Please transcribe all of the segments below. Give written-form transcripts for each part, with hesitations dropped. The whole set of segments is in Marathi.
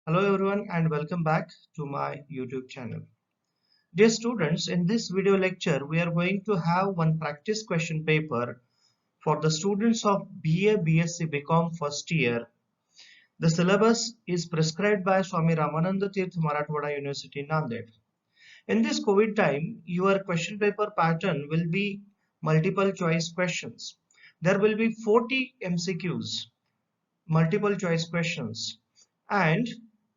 Hello everyone and welcome back to my YouTube channel. Dear students, in this video lecture we are going to have one practice question paper for the students of BA BSc BCom first year. The syllabus is prescribed by Swami Ramananda Tirth Marathwada University Nanded. In this COVID time, your question paper pattern will be multiple choice questions. There will be 40 MCQs, multiple choice questions, and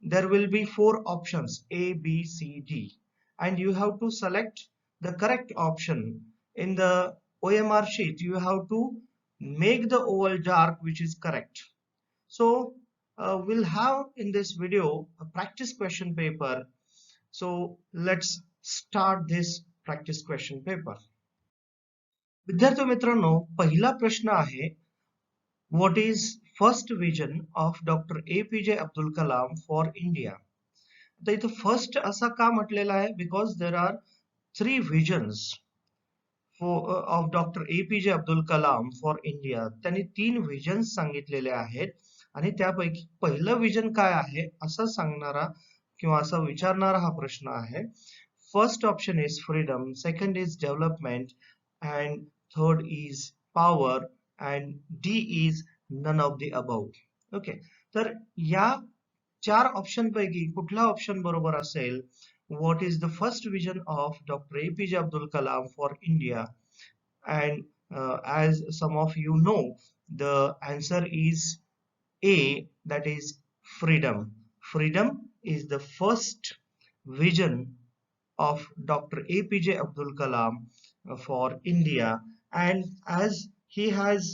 there will be four options A, B, C, D, and you have to select the correct option. In the OMR sheet you have to make the oval dark, which is correct. So we'll have in this video a practice question paper. So let's start this practice question paper. विद्यार्थी मित्रांनो, पहिला प्रश्न आहे, what is first vision of Dr. APJ Abdul Kalam for India? आता इथं फर्स्ट असा का म्हटलेला आहे? Because there are three visions of doctor APJ Abdul Kalam for India. त्यांनी तीन विजन्स सांगितलेले आहेत आणि त्यापैकी पहिलं विजन काय आहे असं सांगणारा किंवा असं विचारणारा हा प्रश्न आहे. First option is freedom, second is development and third is power and D is none of the above. Okay, तर या चार ऑप्शन पैकी कुठला ऑप्शन बरोबर असेल? What is the first vision of doctor APJ Abdul Kalam for India? And as some of you know, the answer is A, that is freedom. Freedom is the first vision of Dr. APJ Abdul Kalam for India, and as he has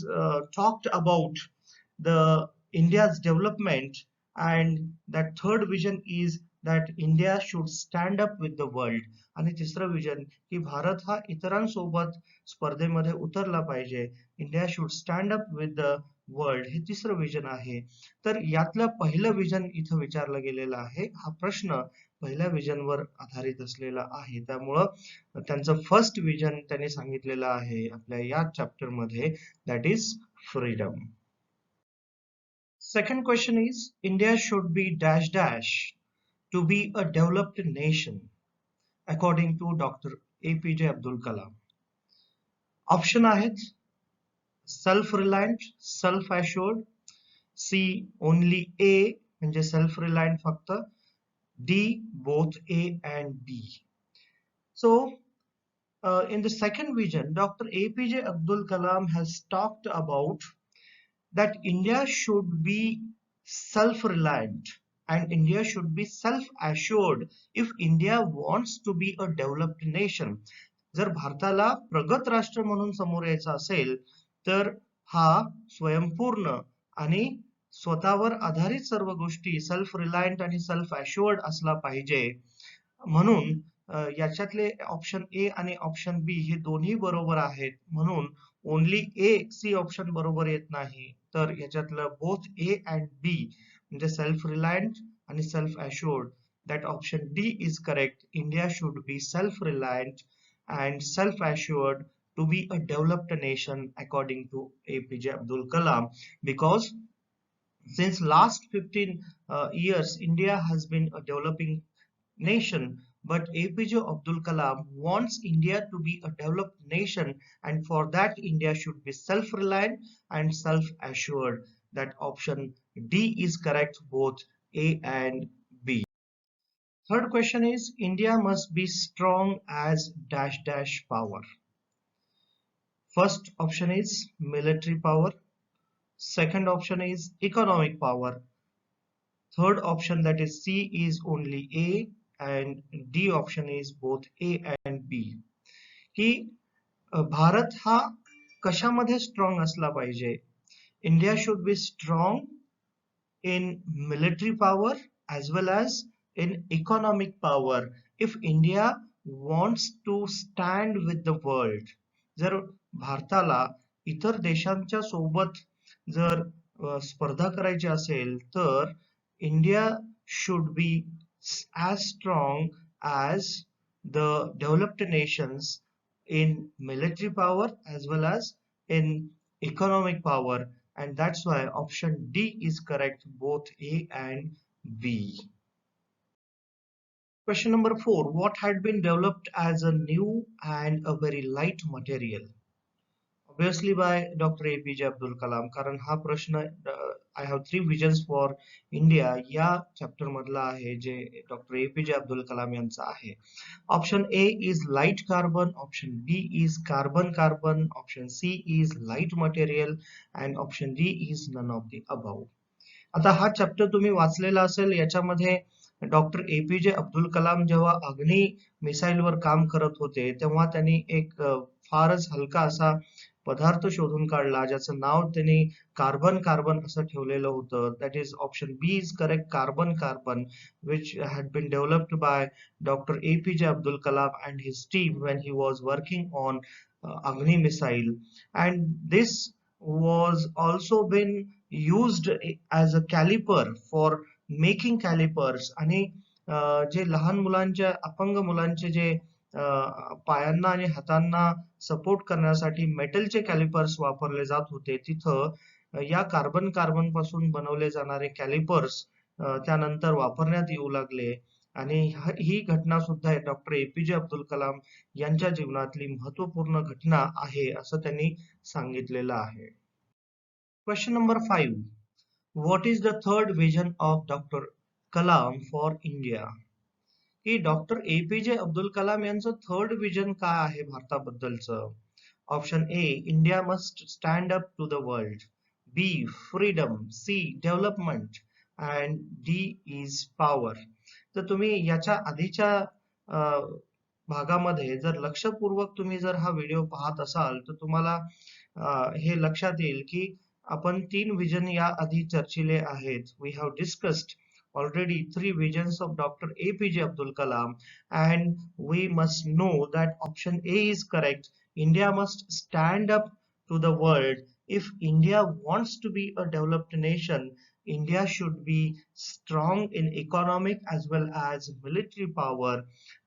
talked about the India's development, and that third vision is that India should stand up with the world, आणि तिसरं विजन की भारत हा इतरांसोबत स्पर्धेमध्ये उतरला पाहिजे. India should stand up with the world, हे तिसरं विजन आहे. तर यातलं पहिलं विजन इथं विचारलं गेलेलं आहे. हा प्रश्न पहिल्या विजनवर आधारित असलेला आहे, त्यामुळं त्यांचं फर्स्ट विजन त्यांनी सांगितलेलं आहे आपल्या या चॅप्टर मध्ये, that is freedom. Second question is, India should be dash dash to be a developed nation according to Dr. APJ Abdul Kalam. Option आहेत self reliant, self assured, C only A म्हणजे सेल्फ रिलायंट फक्त, D both A and B. So in the second vision, Dr. APJ Abdul Kalam has talked about that India should be self-reliant and India should be self-assured if India wants to be a developed nation. जर भारताला प्रगत राष्ट्र म्हणून समोर यायचं असेल तर हा स्वयंपूर्ण आणि स्वतःवर आधारित सर्व गोष्टी सेल्फ रिलायंट आणि सेल्फ अश्युअर्ड असला पाहिजे. म्हणून याच्यातले ऑप्शन ए आणि ऑप्शन बी हे दोन्ही बरोबर आहेत, म्हणून ओनली ए सी ऑप्शन बरोबर येत नाही, तर याच्यातलं बोथ ए अँड बी म्हणजे सेल्फ रिलायंट आणि self assured, that option D is correct. India should be self reliant and self-assured to be a developed nation according to APJ Abdul Kalam, because since last 15 years India has been a developing nation, but APJ Abdul Kalam wants India to be a developed nation, and for that India should be self-reliant and self-assured. That option D is correct, both A and B. Third question is, India must be strong as dash dash power. First option is military power. Second option is economic power. Third option, that is C, is only A, and D option is both A and B. की भारत हा कशामध्ये स्ट्रॉंग असला पाहिजे? India should be strong in military power as well as in economic power if India wants to stand with the world. जर भारताला इतर देशांच्या सोबत जर स्पर्धा करायची असेल तर India should be as strong as the developed nations in military power as well as in economic power, and that's why option D is correct, both A and B. Question number 4. What had been developed as a new and a very light material? Obviously by Dr. APJ Abdul Kalam. कारण हा प्रश्न I have three visions for India या चॅप्टर मधला आहे जे डॉक्टर APJ अब्दुल कलाम यांचा आहे. Option A is light carbon, option B is carbon carbon, option C is light material and option D is none of the above. आता हा चॅप्टर तुम्ही वाचलेला असेल. याच्यामध्ये डॉक्टर APJ अब्दुल कलाम जेव्हा अग्नी मिसाईल वर काम करत होते तेव्हा त्यांनी एक फारच हलका असा पदार्थ शोधून काढला ज्याचं नाव त्यांनी कार्बन कार्बन असं ठेवलेलं होतं. That is option B is correct, carbon carbon, which had been developed by Dr. APJ Abdul Kalam and his team when he was working on Agni missile, and this was also been used as a caliper for making calipers. आणि जे लहान मुलांच्या अपंग मुलांचे जे पायांना आणि हातांना सपोर्ट करण्यासाठी मेटलचे कॅलिपर्स वापरले जात होते तिथं या कार्बन कार्बन पासून बनवले जाणारे कॅलिपर्स त्यानंतर वापरण्यात येऊ लागले. आणि ही घटना सुद्धा डॉक्टर APJ अब्दुल कलाम यांच्या जीवनातली महत्वपूर्ण घटना आहे असं त्यांनी सांगितलेलं आहे. Question number 5. What is the third vision of Dr. Kalam for India? की डॉक्टर APJ अब्दुल कलाम यांचं थर्ड विजन काय आहे भारताबद्दलचं? Option A, India must stand up to the world, B freedom, C development and D is power. तर तुम्ही याच्या आधीच्या भागामध्ये जर लक्षपूर्वक तुम्ही जर हा व्हिडिओ पाहत असाल तर तुम्हाला हे लक्षात येईल की आपण तीन विजन या आधी चर्चिले आहेत. We have discussed already three visions of Dr. APJ Abdul Kalam, and we must know that option A is correct. India must stand up to the world. If India wants to be a developed nation, India should be strong in economic as well as military power,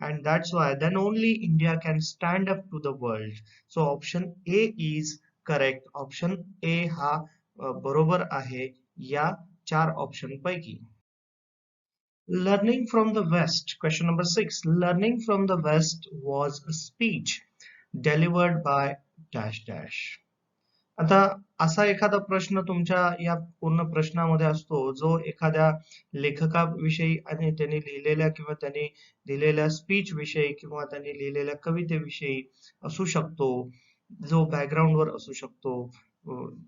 and that's why then only India can stand up to the world. So option A is correct. Option A हा बरोबर आहे या चार ऑप्शन पैकी. Learning from the West. Question number 6. Learning from the West was a speech delivered by dash dash. आता असा एखादा प्रश्न तुमच्या या पूर्ण प्रश्नामध्ये असतो जो एखाद्या लेखकाविषयी आणि त्यांनी लिहिलेल्या किंवा त्यांनी दिलेल्या स्पीच विषयी किंवा त्यांनी लिहिलेल्या कवितेविषयी असू शकतो, जो बॅकग्राऊंड वर असू शकतो.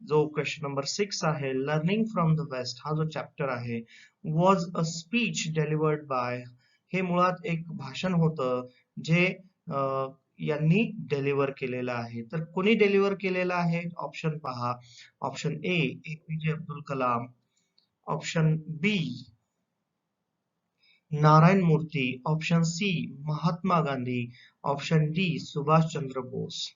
जो क्वेश्चन नंबर 6 आहे, लर्निंग फ्रॉम द वेस्ट हा जो चॅप्टर आहे, was a speech delivered by, हे मुळात एक भाषण होतं जे यांनी डेलिव्हर केलेलं आहे. तर कोणी डेलिव्हर केलेलं आहे? ऑप्शन पहा. Option A, APJ Abdul Kalam, option B Narayan Murthy, option C Mahatma Gandhi, option D Subhashchandra Bose.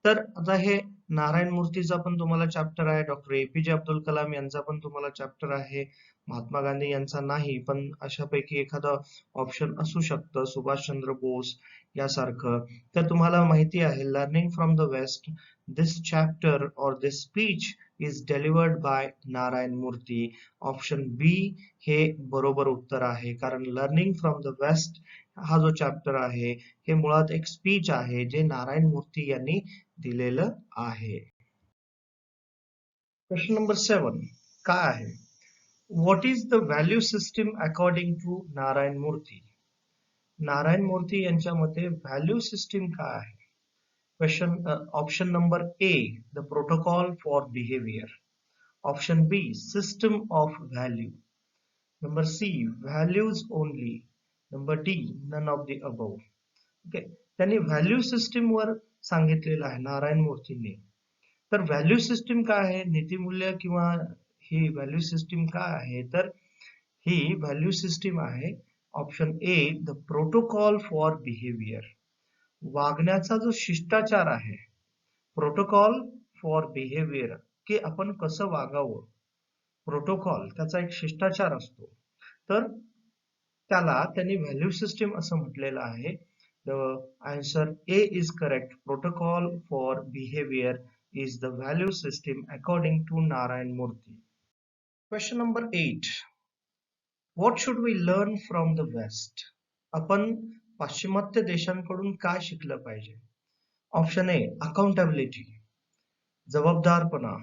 तर आता हे नारायण मूर्तीचा पण तुम्हाला चॅप्टर आहे, डॉक्टर APJ अब्दुल कलाम यांचा पण तुम्हाला चॅप्टर आहे, महात्मा गांधी यांचा नाही, पण अशापैकी एखादा ऑप्शन असू शकतं सुभाषचंद्र बोस यासारखं. तर तुम्हाला माहिती आहे learning from the west, this chapter और this speech is delivered by Narayan Murthy. Option बी हे बरोबर उत्तर आहे, कारण लर्निंग फ्रॉम द वेस्ट हा जो चॅप्टर आहे हे मुळात एक स्पीच आहे जे नारायण मूर्ती यांनी दिलेलं आहे. क्वेश्चन नंबर 7 काय आहे? What is the value system according to Narayan Murthy? Narayan Murthy यांच्या मते व्हॅल्यू सिस्टीम काय आहे? Question option number A, the protocol for behaviour, option B system of value, number C values only, number D none of the above. Okay, त्यांनी व्हॅल्यू सिस्टीम वर सांगितलेलं आहे नारायण मूर्तींनी. तर व्हॅल्यू सिस्टीम काय आहे? नीतिमूल्य किंवा ही व्हॅल्यू सिस्टीम काय आहे? तर ही व्हॅल्यू सिस्टीम आहे option A, the protocol for behaviour, वागण्याचा जो शिष्टाचार आहे, प्रोटोकॉल फॉर बिहेवियर, की आपण कसं वागावं, प्रोटोकॉल त्याचा एक शिष्टाचार असतो, तर त्याला त्यांनी व्हॅल्यू सिस्टीम असं म्हटलेलं आहे. The answer A is correct. Protocol for behavior is the value system according to Narayan Murthy. Question number 8. What should we learn from the west? आपण पाश्चिमात्य देशांकडून काय शिकलं पाहिजे? ऑप्शन ए अकाउंटेबिलिटी, जबाबदारपणा.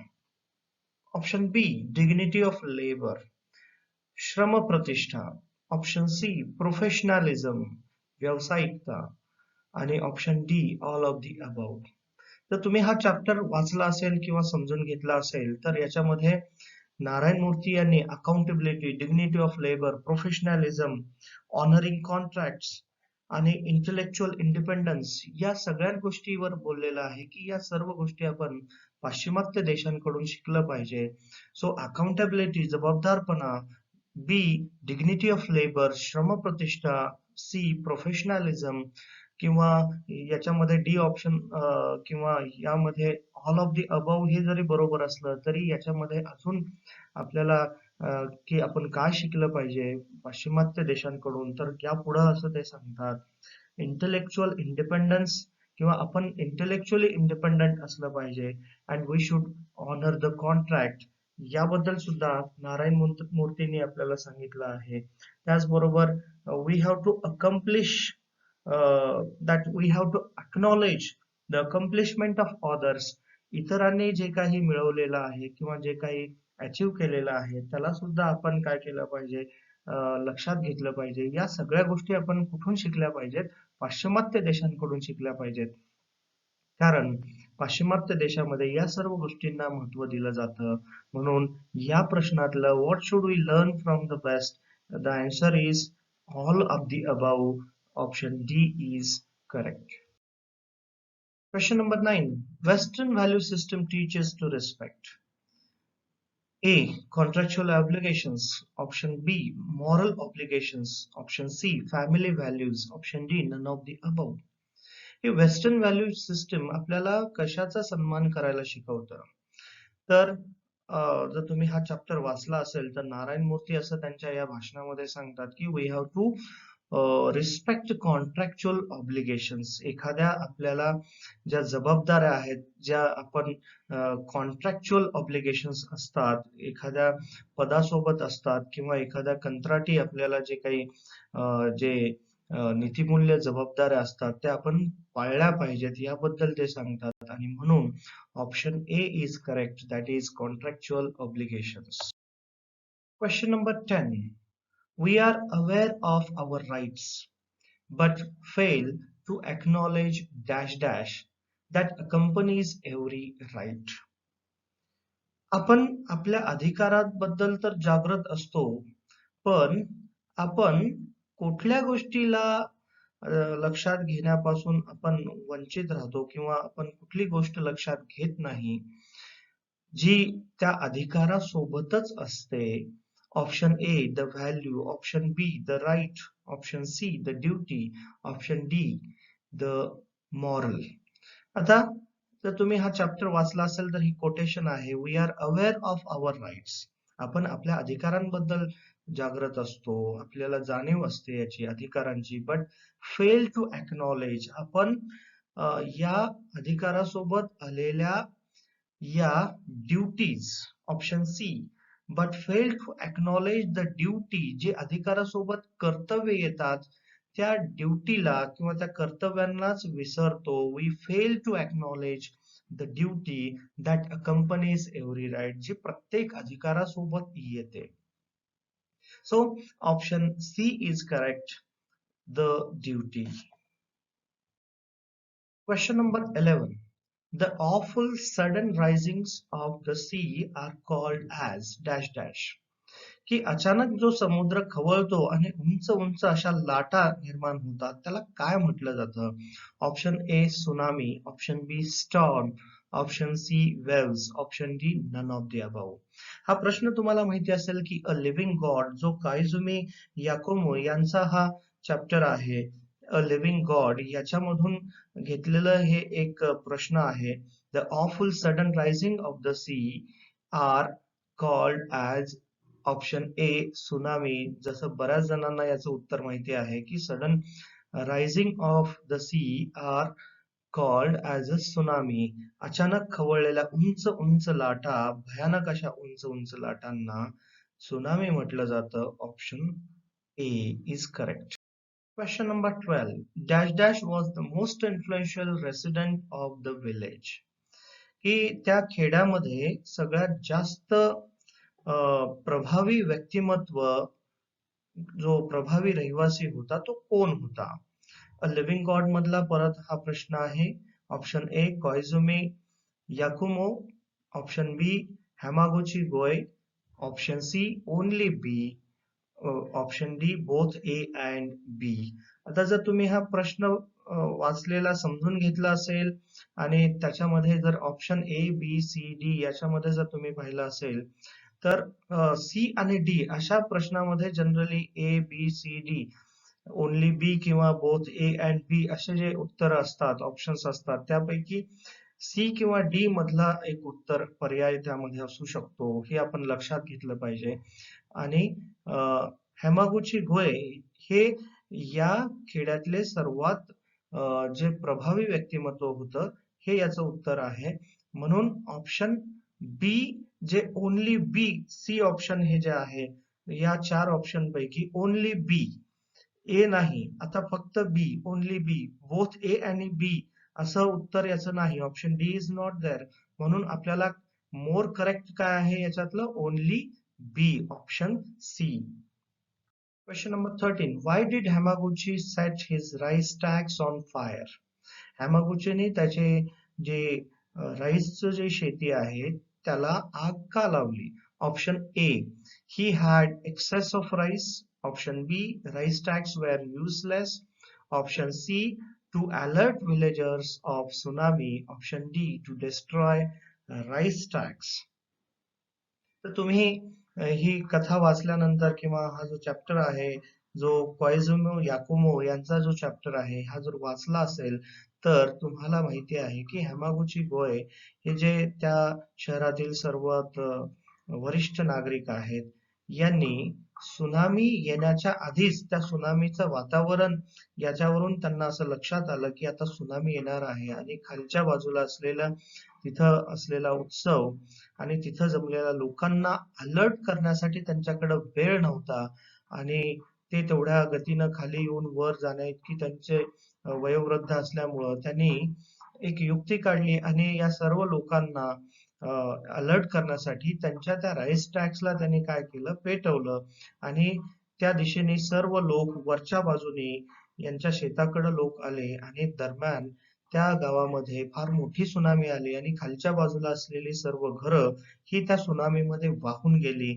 Option B dignity of labour, श्रम प्रतिष्ठा. ऑप्शन सी प्रोफेशनलिझम, व्यावसायिकता. आणि option D all of the above. तर तुम्ही हा चॅप्टर वाचला असेल किंवा समजून घेतला असेल तर याच्यामध्ये नारायण मूर्ती यांनी accountability, dignity of labour, professionalism, honouring contracts आणि इंटेलेक्च्युअल इंडिपेंडन्स या सगळ्या गोष्टीवर बोललेलं आहे की या सर्व गोष्टी आपण पाश्चिमात्य देशांकडून शिकलं पाहिजे. सो अकाउंटेबिलिटी, जबाबदारपणा. बी डिग्निटी ऑफ लेबर, श्रमप्रतिष्ठा. C professionalism. किंवा याच्यामध्ये डी ऑप्शन किंवा यामध्ये ऑल ऑफ दी अबव हे जरी बरोबर असलं तरी याच्यामध्ये अजून आपल्याला की आपण काय शिकलं पाहिजे पाश्चिमात्य देशांकडून, तर यापुढं असं ते सांगतात इंटेलेक्च्युअल इंडिपेंडन्स किंवा आपण इंटेलेक्च्युअली इंडिपेंडंट असलं पाहिजे and we should honour the contract. याबद्दल सुद्धा नारायण मूर्तींनी आपल्याला सांगितलं आहे. त्याचबरोबर we have to accomplish that we have to acknowledge the accomplishment of others. इतरांनी जे काही मिळवलेलं आहे किंवा जे काही अचीव केलेलं आहे त्याला सुद्धा आपण काय केलं पाहिजे, लक्षात घेतलं पाहिजे. या सगळ्या गोष्टी आपण कुठून शिकल्या पाहिजेत? पाश्चिमात्य देशांकडून शिकल्या पाहिजेत. कारण पाश्चिमात्य देशामध्ये या सर्व गोष्टींना महत्व दिलं जातं. म्हणून या प्रश्नातलं what should we learn from the best, the answer is all of the above. Option D is correct. Question number 9. Western value system teaches to respect. A. Contractual obligations. Option B. Moral obligations. Option C. Family values. Option D. None of the above. हे वेस्टर्न व्हॅल्यू सिस्टम आपल्याला कशाचा सन्मान करायला शिकवतं? तर जर तुम्ही हा चॅप्टर वाचला असेल तर नारायण मूर्ती असं त्यांच्या या भाषणामध्ये सांगतात की we have to respect contractual obligations. एखाद्या आपल्याला ज्या जबाबदाऱ्या आहेत, ज्या आपण कॉन्ट्रॅक्च्युअल ऑब्लिगेशन्स असतात, एखाद्या पदासोबत असतात किंवा एखाद्या कंत्राटी आपल्याला जे काही जे नीतिमूल्य जबाबदाऱ्या असतात त्या आपण पाळल्या पाहिजेत याबद्दल ते सांगतात. आणि म्हणून option A is correct, that is contractual obligations. Question number 10. We are aware of our rights but fail to acknowledge dash dash that accompanies every right. आपण आपल्या अधिकारांबद्दल तर जागृत असतो, पण आपण कुठल्या गोष्टीला लक्षात घेण्यापासून आपण वंचित राहतो किंवा आपण कुठली गोष्ट लक्षात घेत नाही जी त्या अधिकारासोबतच असते. Option A the value, option B the right, option C the duty, option D the moral. आता जर तुम्ही हा चॅप्टर वाचला असेल तर ही कोटेशन आहे, we are aware of our rights. आपण आपल्या अधिकारांबद्दल जागृत असतो, आपल्याला जाणीव असते याची अधिकारांची, बट फेल टू एक्नॉलेज, आपण या अधिकारासोबत आलेल्या या duties. Option C but fail to acknowledge the duty, जे अधिकारासोबत कर्तव्य येतात त्या ड्युटीला किंवा त्या कर्तव्यांनाच विसरतो. We fail to acknowledge the duty that accompanies every right, जी प्रत्येक अधिकारासोबत येते. So option C is correct, the duty. Question number 11. The awful sudden risings of the sea are called as dash dash. की अचानक जो समुद्र खवळतो आणि उंच उंच अशा लाटा निर्माण होतात त्याला काय म्हटलं जातं? Option A tsunami, option B storm, option C waves, option D none of the above. हा प्रश्न तुम्हाला माहिती असेल की अ लिव्हिंग गॉड, जो काइझुमी याकोमो यांचा हा चॅप्टर आहे, अ लिव्हिंग गॉड, याच्यामधून घेतलेलं हे एक प्रश्न आहे. The awful sudden rising of the sea are called as option A tsunami. जसं बऱ्याच जणांना याचं उत्तर माहिती आहे की sudden rising of the sea are called as a tsunami. अचानक खवळलेल्या उंच उंच लाटा, भयानक अशा उंच उंच लाटांना सुनामी म्हटलं जातं. Option A is correct. Question number 12. Dash dash was the most influential resident of the village. की त्या खेड्यामध्ये सगळ्यात जास्त प्रभावी व्यक्तिमत्व, जो प्रभावी रहिवासी होता तो कोण होता? अ लिव्हिंग गॉड मधला परत हा प्रश्न आहे. ऑप्शन ए कोइझुमी याकुमो, ऑप्शन बी हॅमागुची गोय, option C only B, option D both A and B. आता जर तुम्ही हा प्रश्न वाचलेला समजून घेतला असेल आणि त्याच्यामध्ये जर option A B C D याच्यामध्ये जर तुम्ही पाहिलं असेल तर सी आणि डी अशा प्रश्नामध्ये generally A B C D, only B किंवा बोथ ए अँड बी असे जे उत्तर असतात, ऑप्शन्स असतात, त्यापैकी सी किंवा डी मधला एक उत्तर पर्याय त्यामध्ये असू शकतो, हे आपण लक्षात घेतलं पाहिजे. आणि हेमागुची गोय हे या खेड्यातले सर्वात जे प्रभावी व्यक्तिमत्व होतं हे याचं उत्तर आहे. म्हणून ऑप्शन बी, जे ओनली बी, सी ऑप्शन हे जे आहे या 4 ऑप्शन पैकी ओनली बी, ए नाही, आता फक्त बी, ओनली बी, बोथ ए आणि बी असं उत्तर याचं नाही. Option D is not there. म्हणून आपल्याला मोर करेक्ट काय आहे याच्यातलं? Only B, option C. Question number 13. Why did Hamaguchi set his rice stacks on fire? हॅमागुचीने त्याचे जे राईसचं जे शेती आहे त्याला आग का लावली? Option A, he had excess of rice. Option B, rice stacks were useless. Option C, to alert villagers of tsunami. Option D, to destroy rice stacks. तर तुम्ही ही कथा वाचल्यानंतर किंवा हा जो चॅप्टर आहे, जो कोइझुमी याकुमो यांचा जो चॅप्टर आहे, हा जर वाचला असेल तर तुम्हाला माहिती आहे की हॅमागुची गोय हे जे त्या शहरातील सर्वात वरिष्ठ नागरिक आहेत, यांनी सुनामी येण्याच्या आधीच त्या सुनामीचं वातावरण याच्यावरून त्यांना असं लक्षात आलं की आता सुनामी येणार आहे आणि खालच्या बाजूला असलेला तिथं असलेला उत्सव आणि तिथं जमलेल्या लोकांना अलर्ट करण्यासाठी त्यांच्याकडे वेळ नव्हता आणि ते तेवढ्या गतीनं खाली येऊन वर जाण्या इतकी त्यांचे वयोवृद्ध असल्यामुळं त्यांनी एक युक्ती काढली आणि या सर्व लोकांना अलर्ट करण्यासाठी त्यांच्या त्या राईस ट्रॅक्सला त्यांनी काय केलं? पेटवलं आणि त्या दिशेने सर्व लोक वरच्या बाजूने यांच्या शेताकडे लोक आले आणि दरम्यान त्या गावामध्ये फार मोठी सुनामी आली आणि खालच्या बाजूला असलेली सर्व घरं ही त्या सुनामीमध्ये वाहून गेली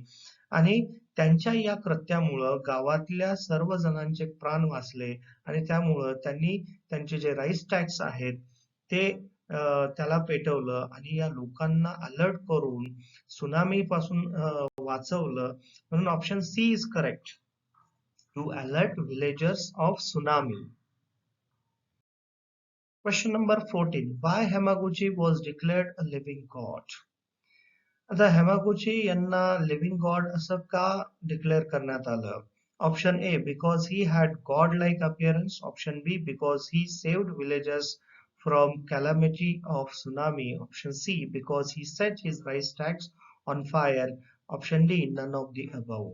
आणि त्यांच्या या कृत्यामुळं गावातल्या सर्व जणांचे प्राण वाचले आणि त्यामुळं त्यांनी त्यांचे जे राईस टॅक्स आहेत ते त्याला पेटवलं आणि या लोकांना अलर्ट करून सुनामी पासून वाचवलं. म्हणून option C is correct, to alert villagers of tsunami. Question number 14. Why Hamaguchi was declared a living god? आता हॅमागुची यांना लिव्हिंग गॉड असं का डिक्लेअर करण्यात आलं? Option A, because he had god like appearance. Option B, because he saved villagers from calamity of tsunami. Option C, because he set his rice stacks on fire. Option D, none of the above.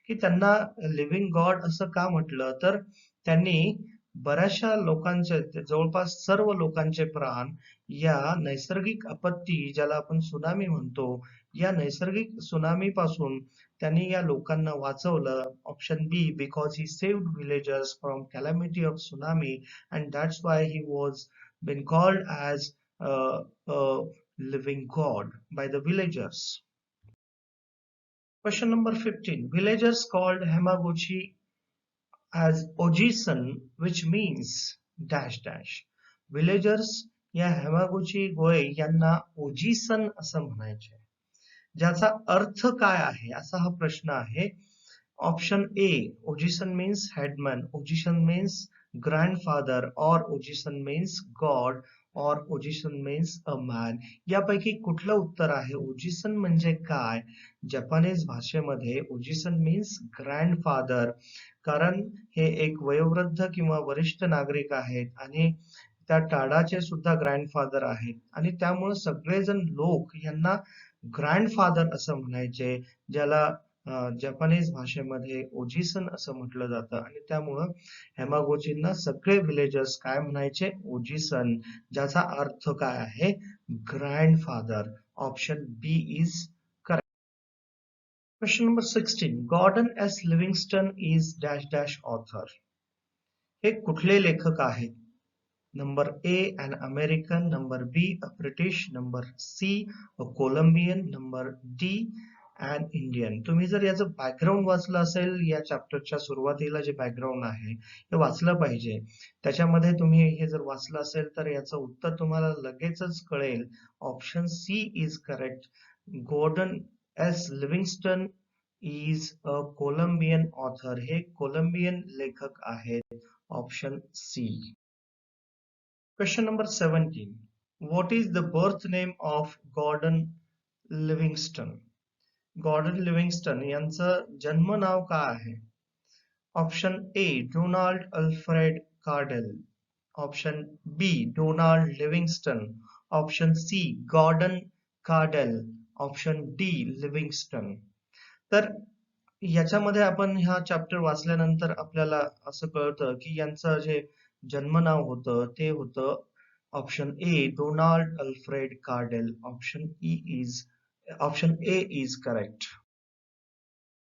की त्यांना लिव्हिंग गॉड असं का म्हटलं? तर त्यांनी बऱ्याचशा लोकांचे, जवळपास सर्व लोकांचे प्राण या नैसर्गिक आपत्ती, ज्याला आपण सुनामी म्हणतो, या नैसर्गिक सुनामी पासून त्यांनी या लोकांना वाचवलं. Option B, because he saved villagers from calamity of tsunami and that's why he was been called as living god by the villagers. Question number 15. Villagers called Hamaguchi as Ojisan, which means dash dash. Villagers या हॅमागुची गोय यांना ओजिसन असं म्हणायचे. ज्याचा अर्थ काय आहे असा हा प्रश्न आहे. Option A, ojisan means headman, ojisan means grandfather, or ojisan means God, और ओजिसन मीन्स अ मॅन. यापैकी कुठलं उत्तर आहे? ओजिसन म्हणजे काय? जपानीज भाषेमध्ये ओजिसन मीन्स ग्रँडफादर, कारण हे एक वयोवृद्ध किंवा वरिष्ठ नागरिक आहेत आणि त्या टाडाचे सुद्धा ग्रँडफादर आहेत आणि त्यामुळे सगळेजण लोक यांना ग्रँडफादर असं म्हणायचे, ज्याला जपानीज भाषेमध्ये ओजिसन असं म्हटलं जातं आणि त्यामुळं हेमागोचींना सगळे विलेजर्स काय म्हणायचे, ओजिसन, ज्याचा अर्थ काय आहे, grandfather. Option B is correct. Question number 16. Gordon S Livingston is dash dash author. हे कुठले लेखक आहेत? Number A an American, number B a British, number C a Colombian, number D an Indian. तुम्ही जर याचं बॅकग्राऊंड वाचलं असेल, या चॅप्टरच्या सुरुवातीला जे बॅकग्राऊंड आहे हे वाचलं पाहिजे. त्याच्यामध्ये तुम्ही हे जर वाचलं असेल तर याचं उत्तर तुम्हाला लगेचच कळेल. Option C is correct. Gordon S Livingston is a Colombian author. हे कोलंबियन लेखक आहेत. Option C. Question number 17. What is the birth name of Gordon Livingston? Gordon Livingston यांचं जन्म नाव काय आहे? Option A Donald Alfred Cardell, option B Donald Livingston, option C Gordon Cardell, option D Livingston. तर याच्यामध्ये आपण ह्या चॅप्टर वाचल्यानंतर आपल्याला असं कळतं की यांचं जे जन्म नाव होतं ते होतं option A Donald Alfred Cardell. Option A is correct.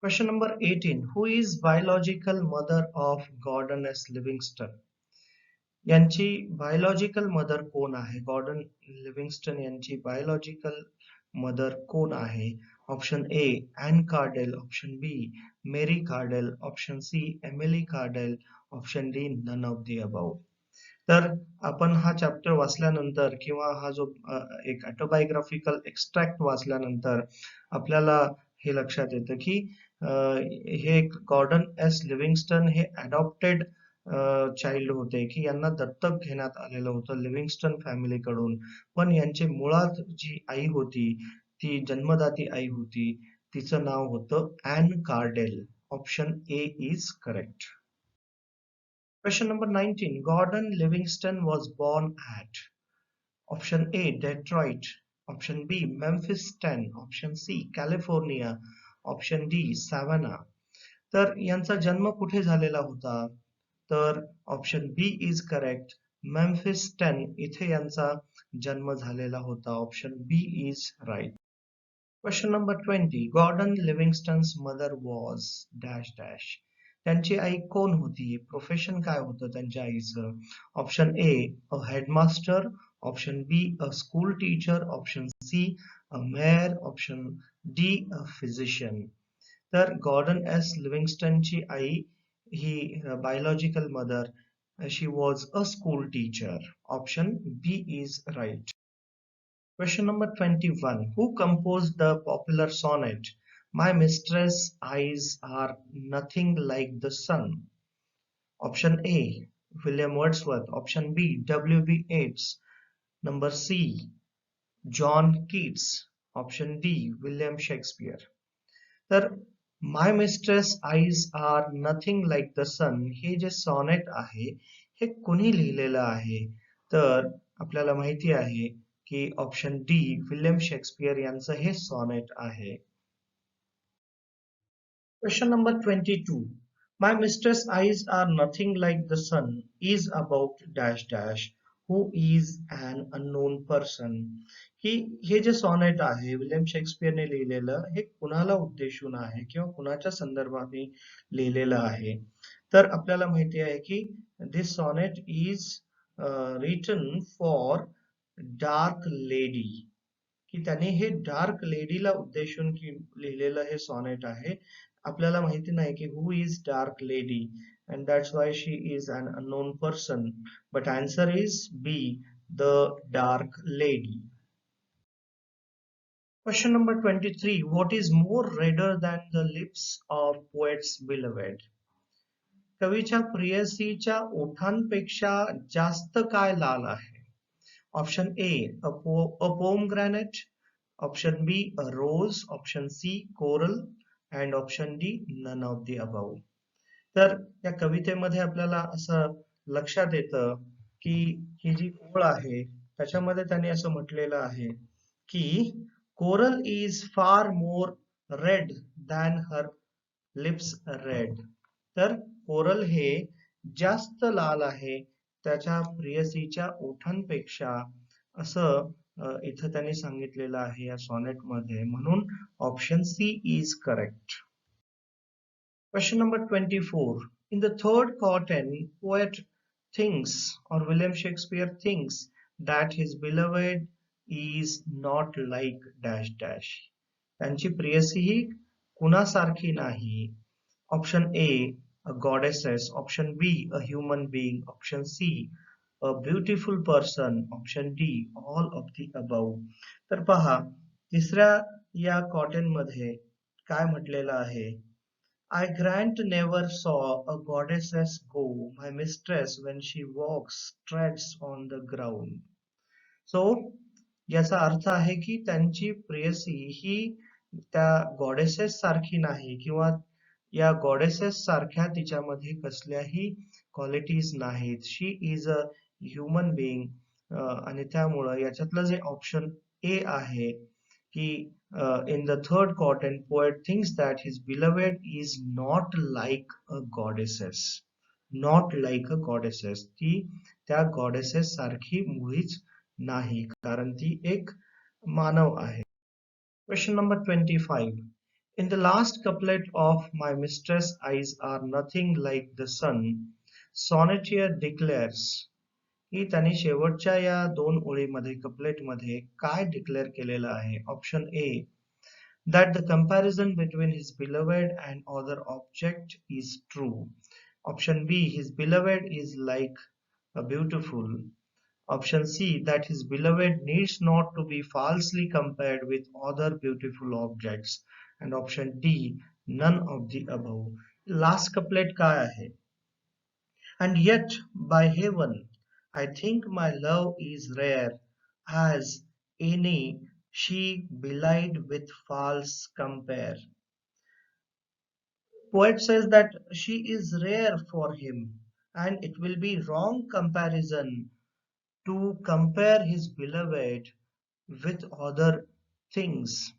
Question number 18. Who is biological mother of Gordon S Livingston. यांची बायोलॉजिकल मदर कोण आहे? गॉर्डन लिव्हिंगस्टन यांची बायोलॉजिकल मदर कोण आहे? Option A Ann Cardell, option B Mary Cardell, option C Emily Cardell, option D none of the above. तर आपण हा चॅप्टर वाचल्यानंतर किंवा हा जो एक ऑटोबायोग्राफिकल एक्स्ट्रॅक्ट वाचल्यानंतर आपल्याला हे लक्षात येतं की हे गॉर्डन एस लिव्हिंगस्टन हे अडॉप्टेड चाइल्ड होते, की यांना दत्तक घेण्यात आलेलं होतं लिव्हिंगस्टन फॅमिलीकडून. पण यांची मुळात जी आई होती, ती जन्मदाती आई होती, तिचं नाव होतं Ann Cardell. Option A is correct. Question number 19. Gordon Livingston was born at option A Detroit, option B Memphis 10, option C California, option D Savannah. तर यांचा जन्म कुठे झालेला होता? तर option B is correct. Memphis 10 इथे यांचा जन्म झालेला होता. Option B is right. Question number 20. Gordon Livingston's mother was dash dash. त्यांची आई कोण होती? प्रोफेशन काय होतं त्यांच्या आईचं? Option A a headmaster, option B a school teacher, option C a mayor, option D a physician. तर गॉर्डन एस लिव्हिंगस्टनची आई ही biological mother, she was a school teacher. Option B is right. Question number 21. Who composed the popular sonnet My Mistress' Eyes Are Nothing Like the Sun? Option A William Wordsworth, option B W.B. Yeats, number C John Keats, option D William Shakespeare. तर My Mistress' Eyes Are Nothing Like the Sun हे जे सॉनेट आहे हे कोणी लिहिलेलं आहे? तर आपल्याला माहिती आहे की ऑप्शन डी विल्यम शेक्सपियर यांचं हे सॉनेट आहे. Question number 22. My Mistress' Eyes Are Nothing Like the Sun is about dash dash who is an unknown person. हे जे सॉनेट आहे विल्यम शेक्सपियरने लिहिलेलं हे कुणाला उद्देशून आहे किंवा कुणाच्या संदर्भाने लिहिलेलं आहे? तर आपल्याला माहिती आहे की this sonnet is written for dark lady, की त्याने हे डार्क लेडीला उद्देशून लिहिलेलं हे सॉनेट आहे. आपल्याला माहिती नाही की who is dark lady and that's why she is an unknown person, but answer is B, the dark lady. Question number 23. What is more redder than the lips of poet's beloved? कवीच्या प्रियसीच्या ओठांपेक्षा जास्त काय लाल आहे? Option A a pomegranate, option B a rose, option C coral, and option D none of the above. तर या कवितेमध्ये आपल्याला असं लक्षात येतं की ही जी ओळ आहे त्याच्यामध्ये त्याने असं म्हटलेलं आहे की coral is far more red than her lips red. तर कोरल हे जास्त लाल आहे त्याच्या प्रेयसीच्या ओठांपेक्षा, असं इथं त्यांनी सांगितलेलं आहे या सॉनेट मध्ये. म्हणून option C is correct. Question number 24. In the third quartet, poet thinks, or William Shakespeare thinks, that his beloved is not like dash dash. त्यांची प्रेयसी ही कुणासारखी नाही. Option A, a goddesses. Option B, a human being. Option C, a beautiful person. Option D, all of the above. तर पहा, तिसऱ्या या कॉटेन मध्ये काय म्हटलेलं आहे? I grant never saw a goddess go, my mistress when she walks treads on the ground. So याचा अर्थ आहे की त्यांची प्रेयसी ही त्या गॉडेसेस सारखी नाही, किंवा या गॉडेसेस सारख्या तिच्यामध्ये कसल्याही क्वालिटीज नाहीत. शी इज अ ह्युमन बिईंग. आणि त्यामुळं याच्यातलं जे ऑप्शन ए आहे की in the third quatrain, poet thinks that his beloved is not like a goddesses. Not like a goddesses. ती त्या goddesses सारखी मुळीच नाही, कारण ती एक मानव आहे. Question number 25. In the last couplet of My mistress' eyes are nothing like the sun, sonneteer declares. ही त्यांनी शेवटच्या या दोन ओळीमध्ये कपलेटमध्ये काय डिक्लेअर केलेलं आहे? Option A, that the comparison between his beloved and other object is true. Option B, his beloved is like a beautiful. Option C, that his beloved needs not to be falsely compared with other beautiful objects. And option D, none of the above. Last couplet काय आहे? And yet, by heaven, I think my love is rare as any she belied with false compare. Poet says that she is rare for him, and it will be wrong comparison to compare his beloved with other things,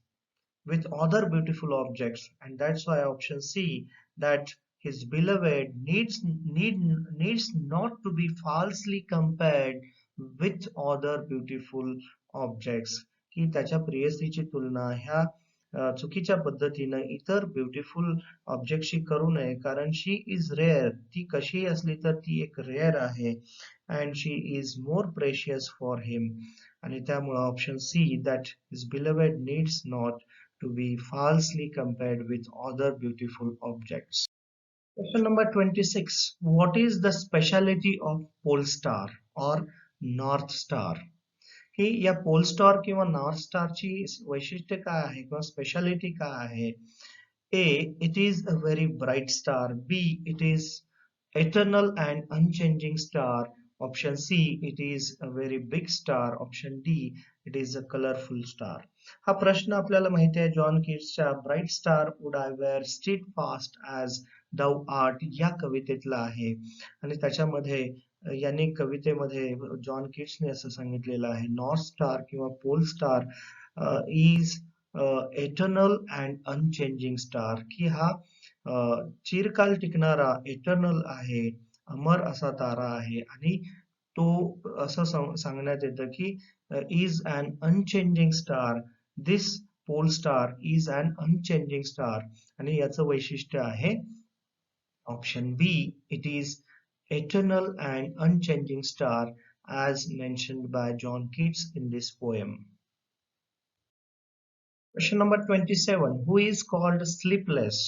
with other beautiful objects. And that's why option C, that his beloved needs not to be falsely compared with other beautiful objects. की त्याच्या प्रेयसीची तुलना ह्या चुकीच्या पद्धतीनं इतर ब्युटिफुल ऑब्जेक्टशी करू नये, कारण शी इज रेअर. ती कशी असली तर ती एक रेअर आहे, and she is more precious for him. आणि त्यामुळे option C, that his beloved needs not to be falsely compared with other beautiful objects. Question number 26. What is the speciality of pole star or north star? की या पोल स्टार किंवा नॉर्थ स्टारची वैशिष्ट्य काय आहे किंवा स्पेशालिटी काय आहे? A, it is a very bright star. B, it is eternal and unchanging star. Option C, it is a very big star. Option D, it is a colorful star. हा प्रश्न आपल्याला माहिती आहे जॉन कीट्सच्या bright star would I were steadfast as thou art या कवितेतला आहे. आणि त्याच्यामध्ये यांनी कवितेमध्ये जॉन कीट्सने असं सांगितलेलं आहे, नॉर्थ स्टार किंवा pole star is eternal and unchanging star, की हा चिरकाल टिकणारा एटर्नल आहे, अमर असा तारा आहे. आणि तो असं सांगण्यात येतं की is an unchanging star. This pole star is an unchanging star. आणि याचं वैशिष्ट्य आहे option B, it is eternal and unchanging star as mentioned by John Keats in this poem. Question number 27. Who is called sleepless,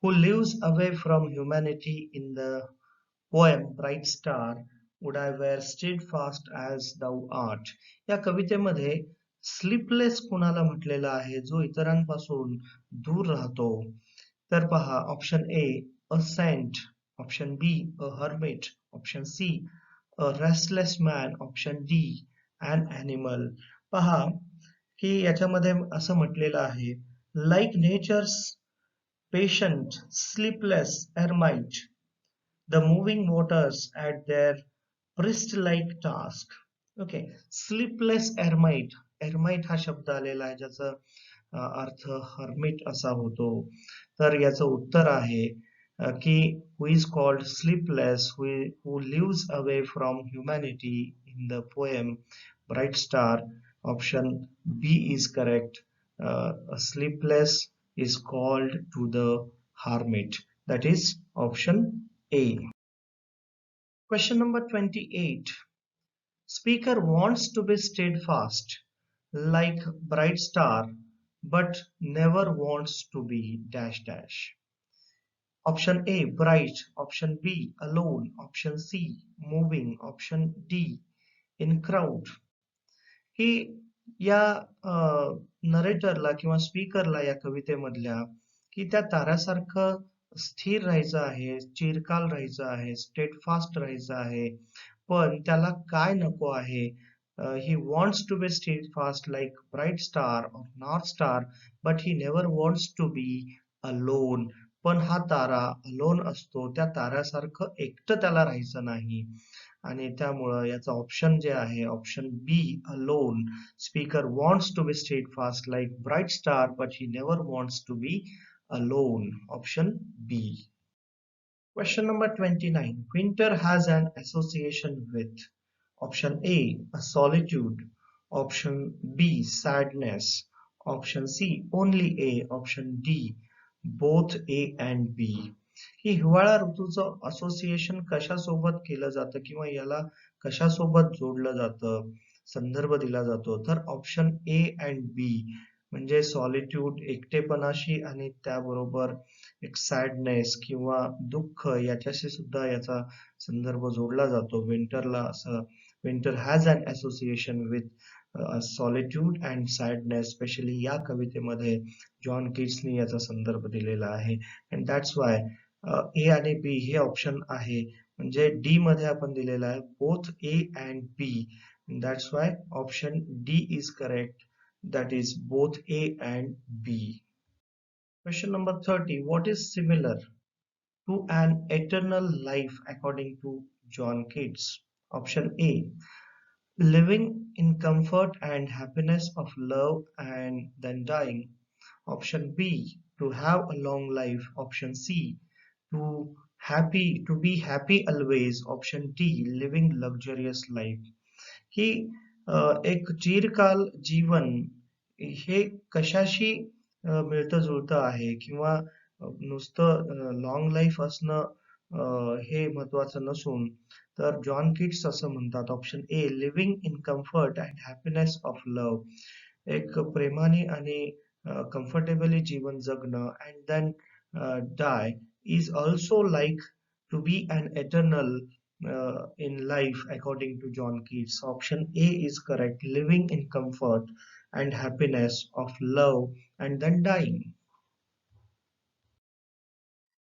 who lives away from humanity in the poem Bright Star would I wear steadfast as thou art? या कवितेमध्ये स्लीपलेस कुणाला म्हटलेलं आहे, जो इतरांपासून दूर राहतो? तर पहा, option A, a saint. Option B, a hermit. Option C, a restless man. Option D, an animal. पहा की याच्यामध्ये असं म्हटलेलं आहे, like nature's patient sleepless eremite, the moving waters at their priest-like task. Okay, sleepless ermite. Ermite हा शब्द आलेला आहे, ज्याचं अर्थ हर्मिट असा होतो. तर याचं उत्तर आहे की who is called sleepless, who lives away from humanity in the poem bright star. Option B is correct. Sleepless is called to the hermit. That is option A. Question number 28. Speaker wants to be steadfast like bright star but never wants to be dash dash. Option A bright, option B alone, option C moving, option D in crowd. ही या नरेटरला किंवा स्पीकरला या कवितेमधल्या की त्या ताऱ्यासारखं स्थिर राहायचं आहे, चिरकाल राहायचं आहे, स्टेडफास्ट राहायचं आहे, पण त्याला काय नको आहे? He wants to be steadfast like bright star or north star but he never wants to be alone. पण हा तारा अलोन असतो, त्या ताऱ्यासारखं एकटं त्याला राहायचं नाही. आणि त्यामुळं याचा ऑप्शन जे आहे option B alone. Speaker wants to be steadfast like bright star but he never wants to be alone. Option B. Question number 29. Winter has an association with option A solitude, option B sadness, option C only A, option D both A and B. ही हिवाळा ऋतूचं असोसिएशन कशासोबत केलं जातं किंवा याला कशासोबत जोडलं जातं, संदर्भ दिला जातो, तर ऑप्शन ए अँड बी म्हणजे सॉलिट्यूड एकटेपणाशी आणि त्याबरोबर एक सॅडनेस किंवा दुःख याच्याशी सुद्धा याचा संदर्भ जोडला जातो. विंटरला असं winter has an association with solitude and sadness. Specially या कवितेमध्ये जॉन किट्सनी याचा संदर्भ दिलेला आहे. अँड दॅट्स वाय ए आणि बी हे ऑप्शन आहे. म्हणजे डी मध्ये आपण दिलेला आहे both A and B. That's why option D is correct. That is both A and B. Question number 30. What is similar to an eternal life according to John Keats? Option A. Living in comfort and happiness of love and then dying. Option B. To have a long life. Option C. To be happy always. Option D. Living luxurious life. ही एक चिरकाल जीवन हे कशाशी मिळतं जुळतं आहे किंवा नुसतं लॉंग लाईफ असणं हे महत्वाचं नसून तर जॉन किट्स असं म्हणतात option A living in comfort and happiness of love. एक प्रेमाने आणि कम्फर्टेबली जीवन जगणं and then die is also like to be an eternal in life according to John Keats. Option A is correct. Living in comfort and happiness of love and then dying.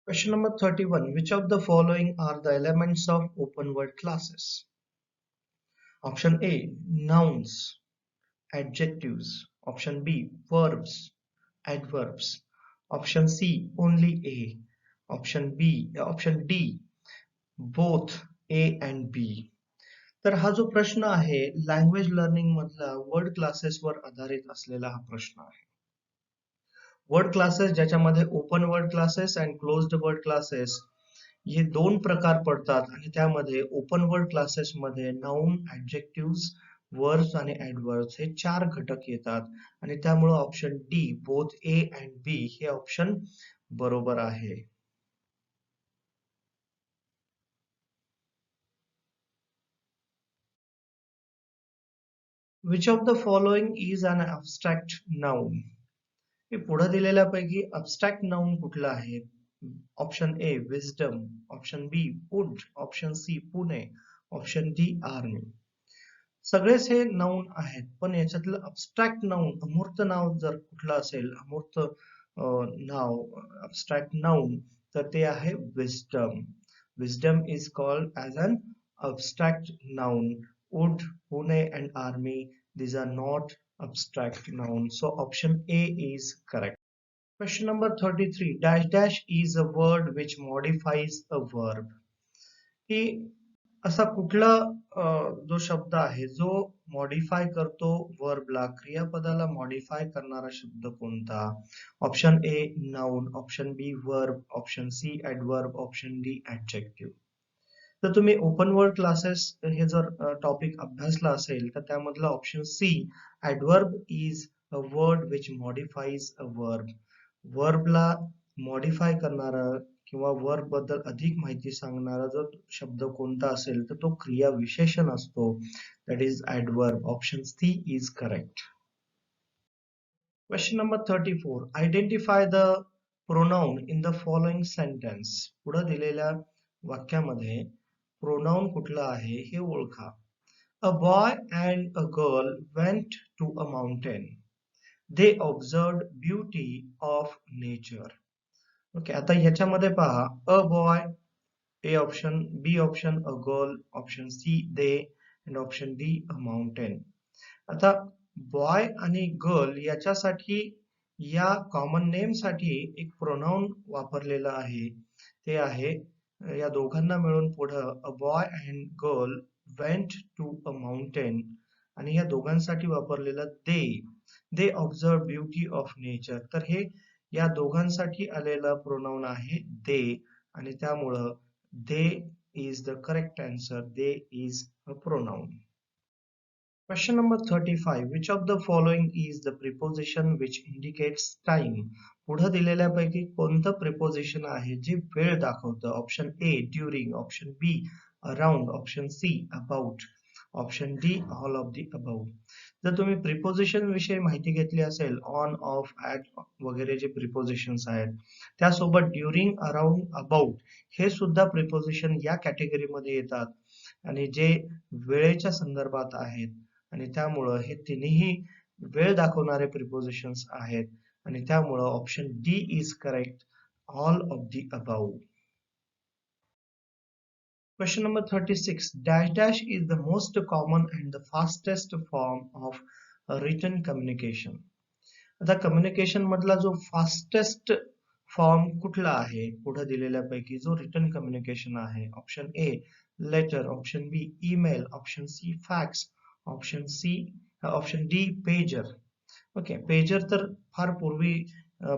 Question number 31. Which of the following are the elements of open word classes? Option A nouns, adjectives. Option B verbs, adverbs. Option C only A. Option D both A and B. तर हा जो प्रश्न आहे लँग्वेज लर्निंग मधला वर्ड क्लासेस वर आधारित असलेला हा प्रश्न आहे. वर्ड क्लासेस ज्याच्यामध्ये open word classes and closed word classes हे दोन प्रकार पडतात आणि त्यामध्ये ओपन वर्ड क्लासेस मध्ये नाउन, ऍडजेक्टिव्ह, वर्ब्स आणि ऍडवर्ब्स हे 4 घटक येतात आणि त्यामुळे option D both A and B हे ऑप्शन बरोबर आहे. Which of the following is an abstract noun? हे पुढे दिलेल्यापैकी abstract noun कुठला आहे? Option A wisdom, option B wood, option C Pune, option D army. सगळेच हे नाउन आहेत पण याच्यातलं abstract नाउन अमूर्त नाव जर कुठलं असेल अमूर्त नाव abstract नाउन तर ते आहे wisdom. Wisdom is called as an abstract noun. Wood, Pune and army, these are not abstract nouns. So option A is correct. Question number 33. Dash dash is a word which modifies a verb. ही असा कुठला जो शब्द आहे जो मॉडिफाय करतो वर्बला, क्रियापदाला मॉडिफाय करणारा शब्द कोणता? Option A noun, option B verb, option C adverb, option D adjective. तर तुम्ही ओपन वर्ड क्लासेस हे जर टॉपिक अभ्यासला असेल तर त्यामधला option C adverb is a word which modifies a verb. वर्बला मॉडिफाय करणारा किंवा वर्ब बद्दल अधिक माहिती सांगणारा जर शब्द कोणता असेल तर तो क्रिया विशेषण असतो. That is adverb. Option C is correct. Question number 34. Identify the pronoun in the following sentence. पुढे दिलेल्या वाक्यामध्ये प्रोनाउन कुठला आहे हे ओळखा. A boy and a girl went to a mountain. They observed beauty of nature. Okay, आता ह्याच्यामध्ये पहा, a boy, A option, B option a girl, option C they, and option D a mountain. आता बॉय आणि गर्ल याच्यासाठी या कॉमन नेम साठी एक प्रोनाउन वापरलेला आहे. ते आहे या दोघांना मिळून पुढं a boy and girl went to a mountain आणि या दोघांसाठी वापरलेलं they observe beauty of nature. तर हे या दोघांसाठी आलेला प्रोनाउन आहे दे आणि त्यामुळं they is the correct answer. They is a pronoun. Question number 35. Which of the following is the preposition which indicates time? पुढे दिलेल्यापैकी कोणतं प्रिपोजिशन आहे जे वेळ दाखवतं? Option A during, option be around, option see about, option D all of the about. जर तुम्ही प्रिपोजिशन विषयी माहिती घेतली असेल, ऑन, ऑफ, ऍट वगैरे जे प्रिपोजिशन्स आहेत, त्यासोबत ड्युरिंग, अराउंड, अबाउट हे सुद्धा प्रिपोजिशन या कॅटेगरीमध्ये येतात आणि जे वेळेच्या संदर्भात आहेत आणि त्यामुळं हे तिन्ही वेळ दाखवणारे प्रिपोजिशन्स आहेत आणि त्यामुळं option D is correct, all of the above. Question number 36. Dash dash is the most common and the fastest form of written communication. आता कम्युनिकेशन मधला जो फास्टेस्ट फॉर्म कुठला आहे पुढे दिलेल्यापैकी जो रिटन कम्युनिकेशन आहे? Option A letter, option B email, option C fax, option D pager. Okay, pager तर फार पूर्वी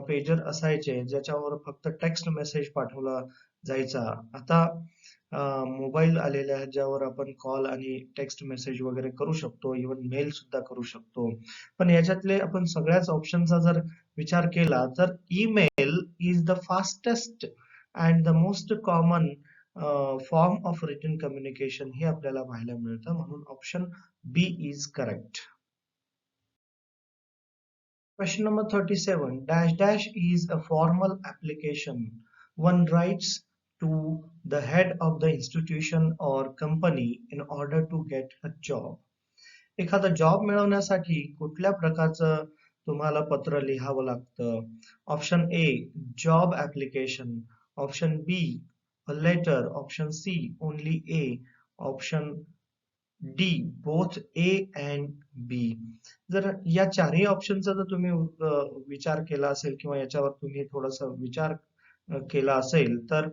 पेजर असायचे ज्याच्यावर फक्त टेक्स्ट मेसेज पाठवला जायचा. आता मोबाईल आलेले आहेत ज्यावर आपण कॉल आणि टेक्स्ट मेसेज वगैरे करू शकतो, इव्हन मेल सुद्धा करू शकतो. पण याच्यातले आपण सगळ्याच ऑप्शनचा जर विचार केला तर email is the fastest and the most common form of written communication हे आपल्याला पाहायला मिळतं. म्हणून option B is correct. Question number 37. Dash dash is a formal application. One writes to the head of the institution or company in order to get a job. एखादा जॉब मिळवण्यासाठी कुठल्या प्रकारचं तुम्हाला पत्र लिहावं लागतं? Option A job application, option B a letter, option C only A, option D both A and B. जर या चारही ऑप्शनचा जर तुम्ही विचार केला असेल किंवा याच्यावर तुम्ही थोडासा विचार केला असेल तर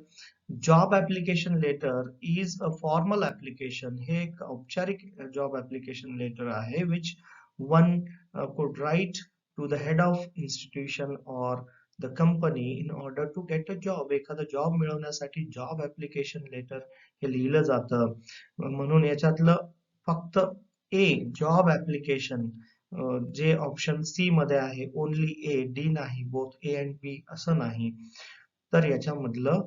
job application letter is a formal application. हे एक औपचारिक जॉब ऍप्लिकेशन लेटर आहे which one could write to the head of institution or the company in order to get a job. एखादा जॉब मिळवण्यासाठी जॉब ऍप्लिकेशन लेटर हे लिहिलं जातं. म्हणून याच्यातलं फक्त ए जॉब ऍप्लिकेशन जे ऑप्शन सी मध्ये आहे ओनली ए, डी नाही, बोथ ए अँड बी असं नाही. तर याच्यामधलं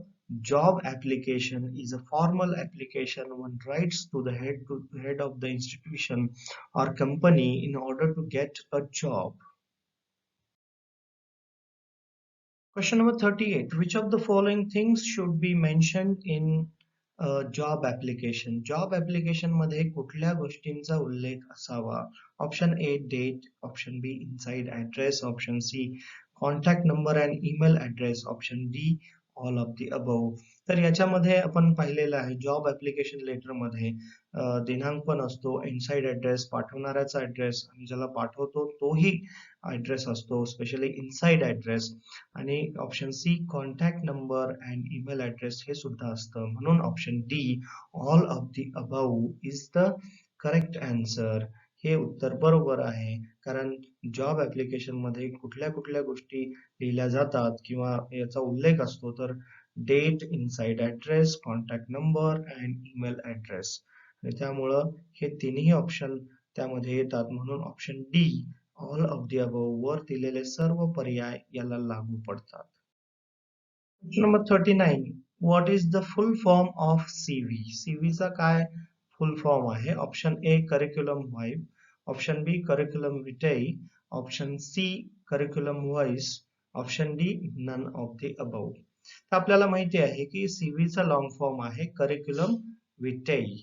job application is a formal application one writes to the head of the institution or company in order to get a job. Question number 38. Which of the following things should be mentioned in job application? Job application मध्ये कुठल्या गोष्टींचा उल्लेख असावा? Option A date, option B inside address, option C contact number and email address, option D all of the above. तर याच्यामध्ये आपण पाहिलेलं आहे जॉब ऍप्लिकेशन लेटर मध्ये दिनांक पण असतो, इनसाइड ऍड्रेस, पाठवणाऱ्याचा ऍड्रेस आणि ज्याला पाठवतो तोही ऍड्रेस असतो, स्पेशली इनसाइड ऍड्रेस. आणि option C contact number and email address हे सुद्धा असतं. म्हणून option D all of the above is the correct answer. हे उत्तर बरोबर आहे, कारण जॉब ऍप्लिकेशन मध्ये कुठल्या कुठल्या गोष्टी लिहिल्या जातात किंवा याचा उल्लेख असतो, तर date, inside address, contact number and email address. आणि त्यामुळं हे तिन्ही ऑप्शन त्यामध्ये येतात. म्हणून option D all of the above वर दिलेले सर्व पर्याय याला लागू पडतात. Number 39. What is the full form of CV? CV चा काय फुल फॉर्म आहे? Option A curriculum vive, option B curriculum vitae, option C curriculum voice, option D none of the above. तर आपल्याला माहिती आहे की CV चा लॉंग फॉर्म आहे curriculum vitae.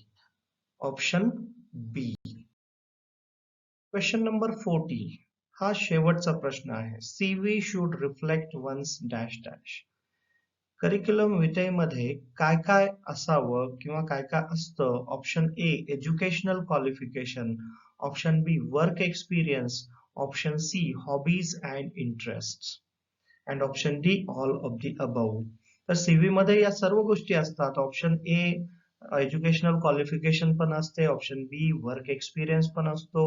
Option B. Question number 40. हा शेवटचा प्रश्न आहे. CV should reflect one's dash dash. Curriculum vitae मध्ये काय काय असावं किंवा काय काय असतं? Option A educational qualification, option B work experience, option C hobbies and interest and option D all of the above. तर सीव्ही मध्ये या सर्व गोष्टी असतात. ऑप्शन ए एज्युकेशनल क्वालिफिकेशन पण असते, ऑप्शन बी वर्क एक्सपिरियन्स पण असतो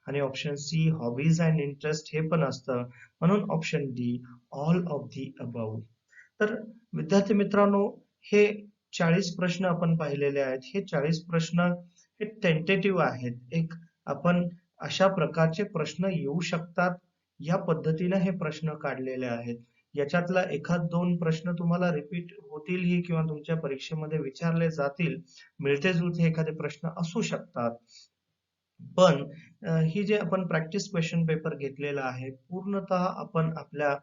आणि option C hobbies and interest हे पण असतं. म्हणून option D all of the above. तर विद्यार्थी मित्रांनो, हे 40 प्रश्न आपण पाहिलेले आहेत. हे 40 प्रश्न हे टेंटेटिव्ह आहेत. एक आपण अशा प्रकारचे प्रश्न येऊ शकतात या पद्धतीने हे प्रश्न काढलेले आहेत. याच्यातला एखाद दोन प्रश्न तुम्हाला रिपीट होतीलही किंवा तुमच्या परीक्षेमध्ये विचारले जातील. मिळते जुळते एखादे प्रश्न असू शकतात. पण ही जे आपण प्रॅक्टिस क्वेश्चन पेपर घेतलेला आहे, पूर्णतः आपण आपल्या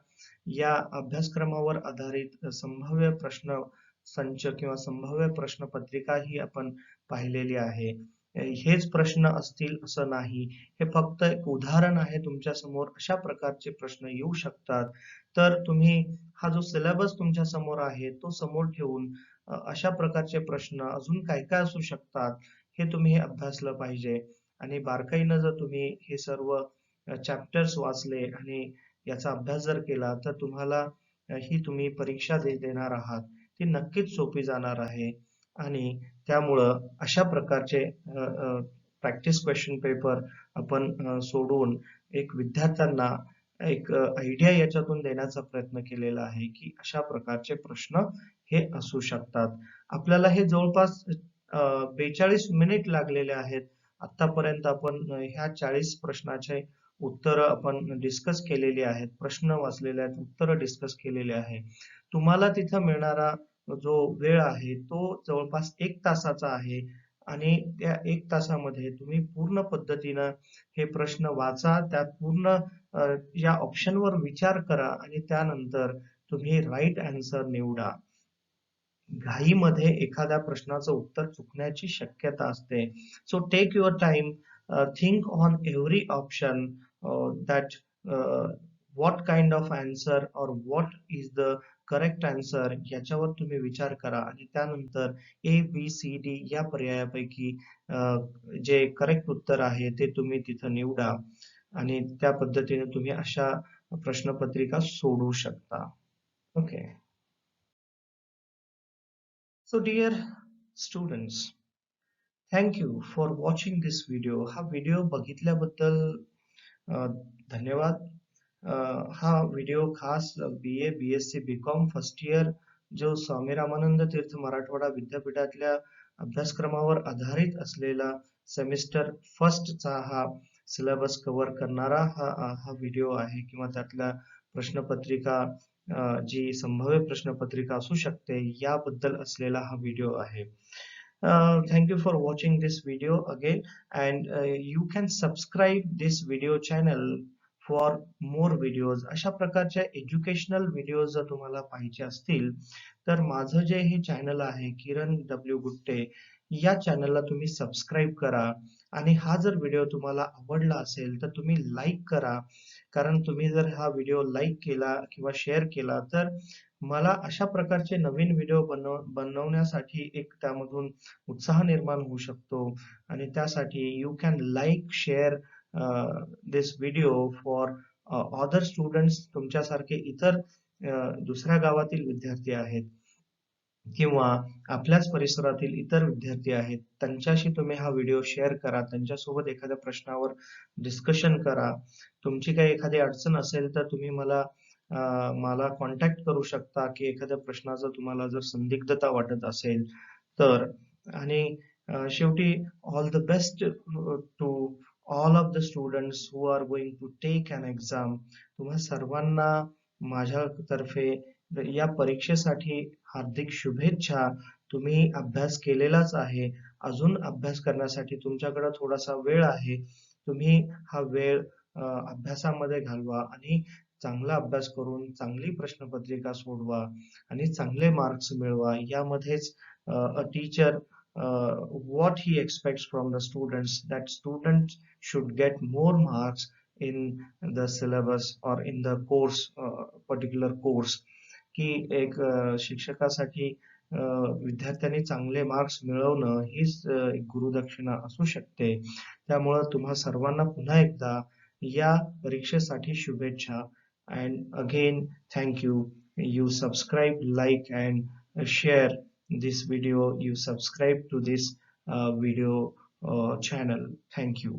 या अभ्यासक्रमावर आधारित संभाव्य प्रश्न संच किंवा संभाव्य प्रश्नपत्रिका ही आपण पाहिलेली आहे. हेच प्रश्न असतील असं नाही. हे फक्त एक उदाहरण आहे तुमच्या समोर. अशा प्रकारचे प्रश्न येऊ शकतात. तर तुम्ही हा जो सिलेबस तुमच्या समोर आहे तो समोर ठेवून अशा प्रकारचे प्रश्न अजून काय काय असू शकतात हे तुम्ही अभ्यासलं पाहिजे. आणि बारकाईनं जर तुम्ही हे सर्व चॅप्टर्स वाचले आणि याचा अभ्यास जर केला तर तुम्हाला ही तुम्ही परीक्षा देणार आहात ती नक्कीच सोपी जाणार आहे. आणि त्यामुळं अशा प्रकारचे प्रॅक्टिस क्वेश्चन पेपर आपण सोडून एक विद्यार्थ्यांना एक आयडिया याच्यातून देण्याचा प्रयत्न केलेला आहे की अशा प्रकारचे प्रश्न हे असू शकतात. आपल्याला हे जवळपास 42 मिनिट लागलेले आहेत. आतापर्यंत आपण ह्या 40 प्रश्नाचे उत्तर आपण डिस्कस केलेली आहेत. प्रश्न वाचलेले आहेत, उत्तर डिस्कस केलेले आहे. तुम्हाला तिथं मिळणारा जो वेळ आहे तो जवळपास 1 तासाचा आहे आणि त्या 1 तासामध्ये तुम्ही पूर्ण पद्धतीनं हे प्रश्न वाचा. त्यात पूर्ण या ऑप्शनवर विचार करा आणि त्यानंतर तुम्ही राईट आन्सर निवडा. घाईमध्ये एखाद्या प्रश्नाचं उत्तर चुकण्याची शक्यता असते. So take your time, think on every option, that what kind of answer or what is the correct answer याच्यावर तुम्ही विचार करा आणि त्यानंतर A, B, C, D या पर्यायापैकी जे करेक्ट उत्तर आहे ते तुम्ही तिथं निवडा आणि त्या पद्धतीने तुम्ही अशा प्रश्नपत्रिका सोडवू शकता. Okay. So dear students, thank you for watching this video. हा व्हिडिओ बघितल्याबद्दल धन्यवाद. हा व्हिडिओ खास BA, BSc, BCom first year जो स्वामी रामानंद तीर्थ मराठवाडा विद्यापीठातल्या अभ्यासक्रमावर आधारित असलेला सेमिस्टर फर्स्टचा हा सिलेबस कव्हर करणारा हा व्हिडिओ आहे किंवा त्यातल्या प्रश्नपत्रिका जी संभाव्य प्रश्नपत्रिका असू शकते याबद्दल असलेला हा व्हिडिओ आहे. Thank you for watching this video again, and you can subscribe this video channel for more videos. अशा प्रकारच्या एज्युकेशनल व्हिडिओ जर तुम्हाला पाहिजे असतील तर माझं जे हे चॅनल आहे किरण W गुट्टे या चॅनलला तुम्ही सबस्क्राईब करा आणि हा जर व्हिडिओ तुम्हाला आवडला असेल तर तुम्ही लाईक करा, कारण तुम्ही जर हा व्हिडिओ लाईक केला किंवा शेअर केला तर मला अशा प्रकारचे नवीन व्हिडिओ बनवण्यासाठी एक त्यामधून उत्साह निर्माण होऊ शकतो आणि त्यासाठी you can like share this video for other students, तुमच्यासारखे इतर दुसऱ्या गावातील विद्यार्थी आहेत किंवा आपल्याच परिसरातील इतर विद्यार्थी आहेत, त्यांच्याशी तुम्ही हा व्हिडिओ शेअर करा, त्यांच्यासोबत एखाद्या प्रश्नावर डिस्कशन करा. तुमची काही एखादी अडचण असेल तर तुम्ही मला कॉन्टॅक्ट करू शकता, की एखाद्या प्रश्नाचं तुम्हाला जर संदिग्धता वाटत असेल तर. आणि शेवटी all the best to all of the students who are going to take an exam. तुम्हा सर्वांना माझ्यातर्फे या परीक्षेसाठी हार्दिक शुभेच्छा. तुम्ही अभ्यास केलेलाच आहे. अजून अभ्यास करण्यासाठी तुमच्याकडे थोडासा वेळ आहे. तुम्ही हा वेळ अभ्यासामध्ये घालवा आणि चांगला अभ्यास करून चांगली प्रश्नपत्रिका सोडवा आणि चांगले मार्क्स मिळवा. यामध्येच a teacher what he expects from the students, that students should get more marks in the syllabus or in the course, particular course. की एक शिक्षकासाठी विद्यार्थ्यांनी चांगले मार्क्स मिळवणं हीच एक गुरुदक्षिणा असू शकते. त्यामुळं तुम्हा सर्वांना पुन्हा एकदा या परीक्षेसाठी शुभेच्छा. And again thank you. You subscribe, like and share this video. You subscribe to this video channel. Thank you.